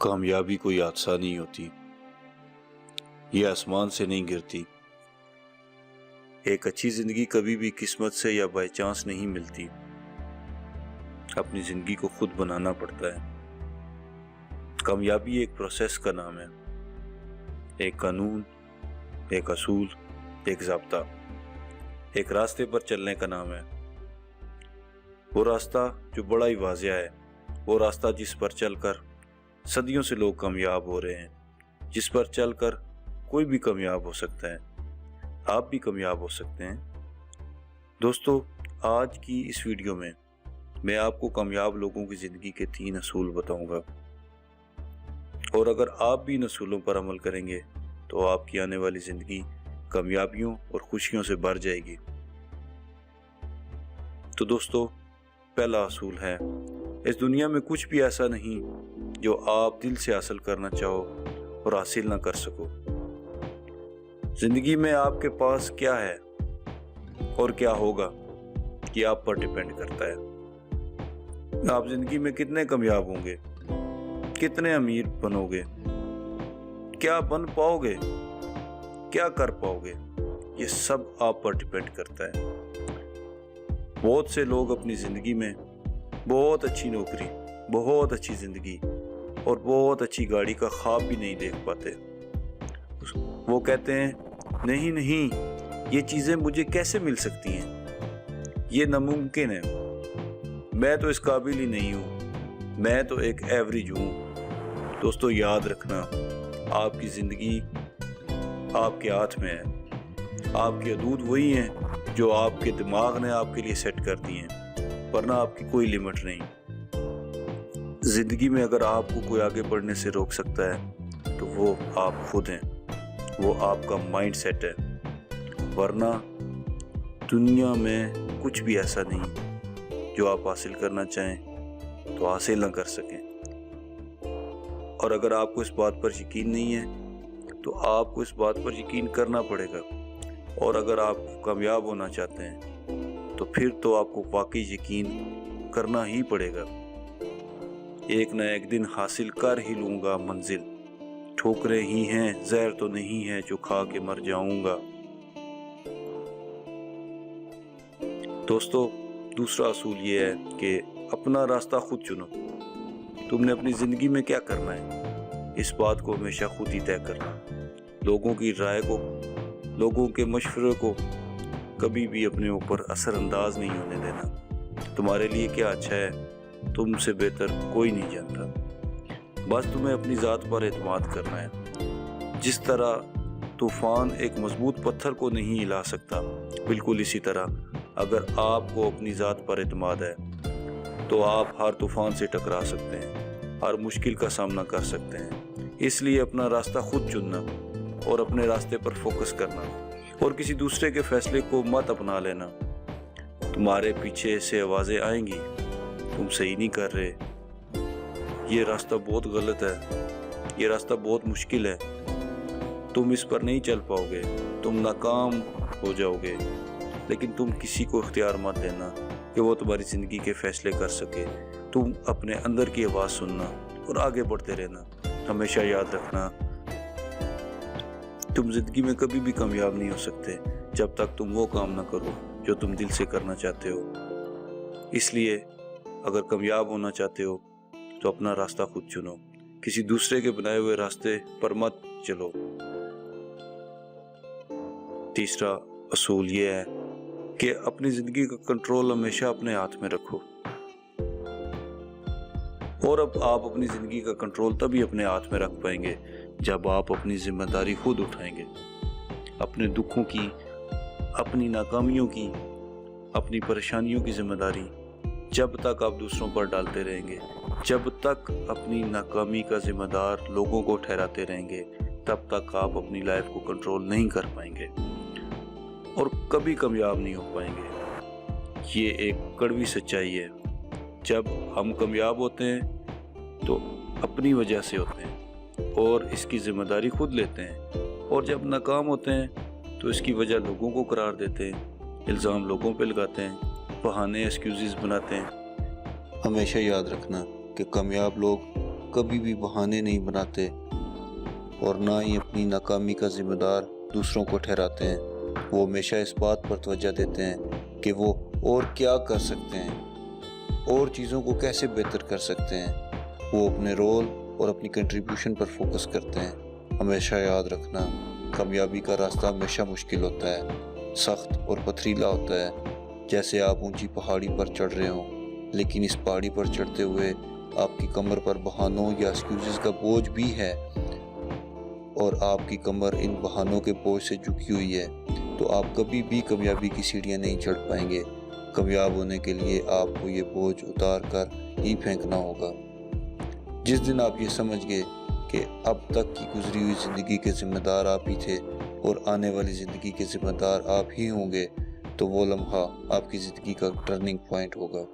कामयाबी कोई हादसा नहीं होती, ये आसमान से नहीं गिरती। एक अच्छी जिंदगी कभी भी किस्मत से या बाय चांस नहीं मिलती, अपनी जिंदगी को खुद बनाना पड़ता है। कामयाबी एक प्रोसेस का नाम है, एक कानून, एक असूल, एक ज़ाब्ता, एक रास्ते पर चलने का नाम है। वो रास्ता जो बड़ा ही वाज़िया है, वो रास्ता जिस पर चलकर सदियों से लोग कामयाब हो रहे हैं, जिस पर चलकर कोई भी कामयाब हो सकता है। आप भी कामयाब हो सकते हैं। दोस्तों, आज की इस वीडियो में मैं आपको कामयाब लोगों की ज़िंदगी के 3 असूल बताऊंगा, और अगर आप भी इन असूलों पर अमल करेंगे तो आपकी आने वाली ज़िंदगी कामयाबियों और खुशियों से भर जाएगी। तो दोस्तों, पहला असूल है, इस दुनिया में कुछ भी ऐसा नहीं जो आप दिल से हासिल करना चाहो और हासिल ना कर सको। जिंदगी में आपके पास क्या है और क्या होगा, ये आप पर डिपेंड करता है। आप जिंदगी में कितने कामयाब होंगे, कितने अमीर बनोगे, क्या बन पाओगे, क्या कर पाओगे, ये सब आप पर डिपेंड करता है। बहुत से लोग अपनी जिंदगी में बहुत अच्छी नौकरी, बहुत अच्छी जिंदगी और बहुत अच्छी गाड़ी का ख्वाब भी नहीं देख पाते। वो कहते हैं नहीं नहीं, ये चीज़ें मुझे कैसे मिल सकती हैं, ये नामुमकिन है, मैं तो इस काबिल ही नहीं हूँ, मैं तो एक एवरेज हूँ। दोस्तों, याद रखना, आपकी ज़िंदगी आपके हाथ में है। आपकी हदूद वही हैं जो आपके दिमाग ने आपके लिए सेट कर दी हैं, वरना आपकी कोई लिमिट नहीं। ज़िंदगी में अगर आपको कोई आगे बढ़ने से रोक सकता है तो वो आप खुद हैं, वो आपका माइंड सेट है। वरना दुनिया में कुछ भी ऐसा नहीं जो आप हासिल करना चाहें तो हासिल ना कर सकें। और अगर आपको इस बात पर यकीन नहीं है तो आपको इस बात पर यकीन करना पड़ेगा। और अगर आप कामयाब होना चाहते हैं तो फिर तो आपको वाकई यकीन करना ही पड़ेगा। एक न एक दिन हासिल कर ही लूंगा मंजिल, ठोकरें ही हैं, जहर तो नहीं है जो खा के मर जाऊंगा। दोस्तों, दूसरा असूल ये है कि अपना रास्ता खुद चुनो। तुमने अपनी जिंदगी में क्या करना है, इस बात को हमेशा खुद ही तय करना। लोगों की राय को, लोगों के मशवरे को कभी भी अपने ऊपर असरअंदाज नहीं होने देना। तुम्हारे लिए क्या अच्छा है तुमसे बेहतर कोई नहीं जानता। बस तुम्हें अपनी ज़ात पर एतमाद करना है। जिस तरह तूफान एक मजबूत पत्थर को नहीं हिला सकता, बिल्कुल इसी तरह अगर आपको अपनी ज़ात पर एतमाद है तो आप हर तूफान से टकरा सकते हैं, हर मुश्किल का सामना कर सकते हैं। इसलिए अपना रास्ता खुद चुनना और अपने रास्ते पर फोकस करना, और किसी दूसरे के फैसले को मत अपना लेना। तुम्हारे पीछे से आवाज़ें आएंगी, तुम सही नहीं कर रहे, ये रास्ता बहुत गलत है, ये रास्ता बहुत मुश्किल है, तुम इस पर नहीं चल पाओगे, तुम नाकाम हो जाओगे। लेकिन तुम किसी को इख्तियार मत देना कि वो तुम्हारी ज़िंदगी के फैसले कर सके। तुम अपने अंदर की आवाज़ सुनना और आगे बढ़ते रहना। हमेशा याद रखना, तुम ज़िंदगी में कभी भी कामयाब नहीं हो सकते जब तक तुम वो काम ना करो जो तुम दिल से करना चाहते हो। इसलिए अगर कामयाब होना चाहते हो तो अपना रास्ता खुद चुनो, किसी दूसरे के बनाए हुए रास्ते पर मत चलो। तीसरा असूल ये है कि अपनी जिंदगी का कंट्रोल हमेशा अपने हाथ में रखो। और अब आप अपनी जिंदगी का कंट्रोल तभी अपने हाथ में रख पाएंगे जब आप अपनी जिम्मेदारी खुद उठाएंगे। अपने दुखों की, अपनी नाकामियों की, अपनी परेशानियों की जिम्मेदारी जब तक आप दूसरों पर डालते रहेंगे, जब तक अपनी नाकामी का जिम्मेदार लोगों को ठहराते रहेंगे, तब तक आप अपनी लाइफ को कंट्रोल नहीं कर पाएंगे और कभी कामयाब नहीं हो पाएंगे। ये एक कड़वी सच्चाई है। जब हम कामयाब होते हैं तो अपनी वजह से होते हैं और इसकी जिम्मेदारी खुद लेते हैं, और जब नाकाम होते हैं तो इसकी वजह लोगों को करार देते हैं, इल्ज़ाम लोगों पे लगाते हैं, बहाने एक्सक्यूज़ बनाते हैं। हमेशा याद रखना कि कामयाब लोग آپ کبھی بھی بہانے نہیں بناتے اور نہ ہی اپنی ناکامی کا ذمہ دار دوسروں کو ٹھہراتے ہیں۔ وہ ہمیشہ اس بات پر توجہ دیتے ہیں کہ وہ اور کیا کر سکتے ہیں، اور چیزوں کو کیسے بہتر کر سکتے ہیں۔ وہ اپنے رول اور اپنی کنٹریبیوشن پر فوکس کرتے ہیں۔ ہمیشہ یاد رکھنا، کامیابی کا راستہ ہمیشہ مشکل ہوتا ہے، سخت اور پتھریلا ہوتا ہے، جیسے آپ اونچی پہاڑی پر چڑھ رہے ہوں، لیکن اس پہاڑی پر چڑھتے ہوئے آپ کی کمر پر بہانوں یا ایکسکیوزز کا بوجھ بھی ہے، اور آپ کی کمر ان بہانوں کے بوجھ سے جھکی ہوئی ہے، تو آپ کبھی بھی کامیابی کی سیڑھیاں نہیں چڑھ پائیں گے۔ کامیاب ہونے کے لیے آپ کو یہ بوجھ اتار کر ہی پھینکنا ہوگا۔ جس دن آپ یہ سمجھ گئے کہ اب تک کی گزری ہوئی زندگی کے ذمہ دار آپ ہی تھے اور آنے والی زندگی کے ذمہ دار آپ ہی ہوں گے، تو وہ لمحہ آپ کی زندگی کا ٹرننگ پوائنٹ ہوگا۔